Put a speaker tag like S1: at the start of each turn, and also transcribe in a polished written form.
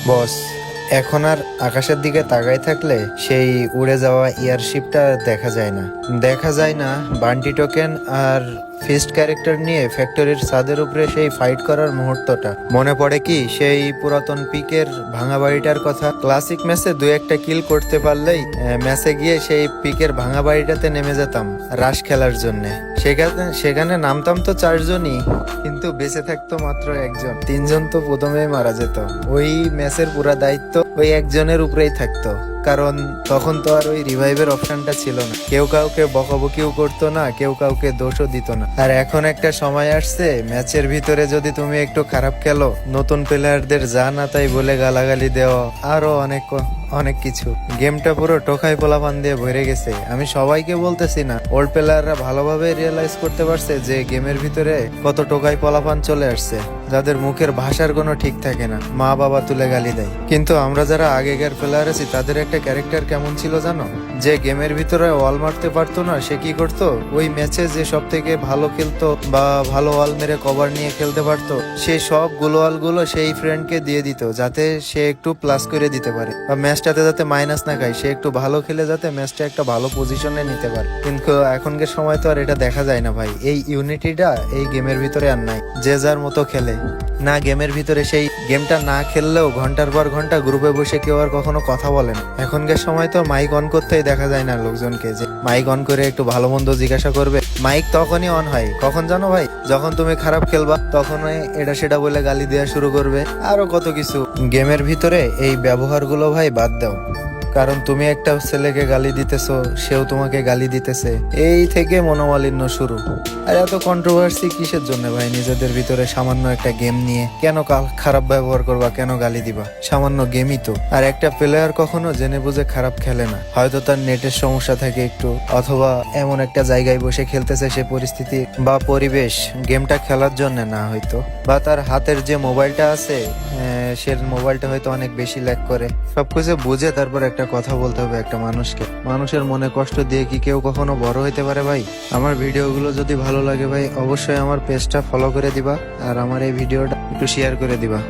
S1: বস, এখন আর আকাশের দিকে তাকাই থাকলে সেই উড়ে যাওয়া এয়ারশিপটা দেখা যায় না। দেখা যায় না বান্টি টোকেন আর ফিস্ট ক্যারেক্টার নিয়ে ফ্যাক্টরির ছাদের উপরে সেই ফাইট করার মুহূর্তটা। মনে পড়ে কি সেই পুরাতন পিকের ভাঙা বাড়িটার কথা। ক্লাসিক ম্যাচে দু একটা কিল করতে পারলেই ম্যাচে গিয়ে সেই পিকের ভাঙা বাড়িটাতে নেমে যেতাম রাশ খেলার জন্য। সেখানে নামতাম তো 4 জনই, কিন্তু বেঁচে থাকতো মাত্র একজন। 3 জন তো প্রথমেই মারা যেত। ওই ম্যাচের পুরা দায়িত্ব ওই একজনের উপরেই থাকতো, কারণ তখন তো আর ওই রিভাইভের অপশনটা ছিল না। কেউ কাউকে বকাবকিও করতো না, কেউ কাউকে দোষও দিত না। আর এখন একটা সময় আসছে, ম্যাচের ভিতরে যদি তুমি একটু খারাপ খেলো, নতুন প্লেয়ারদের যা না তাই বলে গালাগালি দেওয়া, আরো অনেক কিছু। গেমটা পুরো টোকাই পোলাপান দিয়ে ভরে গেছে। আমি সবাইকে বলতেছি না, ওল্ড প্লেয়াররা ভালোভাবে রিয়েলাইজ করতে পারছে যে গেমের ভিতরে কত টোকাই পোলাপান চলে আসছে, যাদের মুখের ভাষার কোনো ঠিক থাকে না, মা বাবা তুলে গালি দেয়। কিন্তু আমরা যারা আগেকার প্লেয়ার আছি তাদের একটা ক্যারেক্টার কেমন ছিল জানো? যে গেমের ভিতরে ওয়াল মারতে পারতো না, সে কি করতো, ওই ম্যাচে যে সব থেকে ভালো খেলতো বা ভালো ওয়াল মেরে কভার নিয়ে খেলতে পারতো, সেই সব ওয়াল গুলো সেই ফ্রেন্ডকে দিয়ে দিত, যাতে সে একটু প্লাস করে দিতে পারে বা ম্যাচটাতে যাতে মাইনাস না খায়। সে একটু ভালো খেলে যাতে ম্যাচটা একটা ভালো পজিশনে নিতে পারে। কিন্তু এখনকার সময় তো আর এটা দেখা যায় না ভাই। এই ইউনিটিটা এই গেমের ভিতরে আর নাই। যে যার মতো খেলে না, গেমের ভিতরে সেই গেমটা না খেললেও ঘন্টার পর ঘন্টা গ্রুপে বসে কেউ আর কখনো কথা বলে না। এখনকার সময় তো মাইক অন করতেই দেখা যায় না লোকজনকে, যে মাইক অন করে একটু ভালো মন্দ জিজ্ঞাসা করবে। মাইক তখনই অন হয় কখন জানো ভাই? যখন তুমি খারাপ খেলবা, তখন এটা সেটা বলে গালি দেওয়া শুরু করবে, আরো কত কিছু। গেমের ভিতরে এই ব্যবহারগুলো ভাই বাদ দাও, কারণ তুমি একটা ছেলেকে গালি দিতেছো, সেও তোমাকে গালি দিতেছে, এই থেকে মনোমালিন্য শুরু। আর এত কন্ট্রোভার্সি কিসের জন্য ভাই? নিজেদের ভিতরে সামান্য একটা গেম নিয়ে কেন খারাপ ব্যবহার করবা, কেন গালি দিবা? সামান্য গেমই তো। আর একটা প্লেয়ার কখনো জেনে বুঝে খারাপ খেলে না। হয়তো তার নেটের সমস্যা থাকে একটু, অথবা এমন একটা জায়গায় বসে খেলতেছে সে পরিস্থিতি বা পরিবেশ গেমটা খেলার জন্য না, হয়তো বা তার হাতের যে মোবাইলটা আছে সে মোবাইলটা হয়তো অনেক বেশি ল্যাগ করে। সবকিছু বুঝে তারপর একটা কথা বলতে হবে একটা মানুষকে। মানুষের মনে কষ্ট দিয়ে কি কেউ কখনো বড় হইতে পারে ভাই? আমার ভিডিওগুলো যদি ভালো লাগে ভাই, অবশ্যই আমার পেজটা ফলো করে দিবা আর আমার এই ভিডিওটা একটু শেয়ার করে দিবা।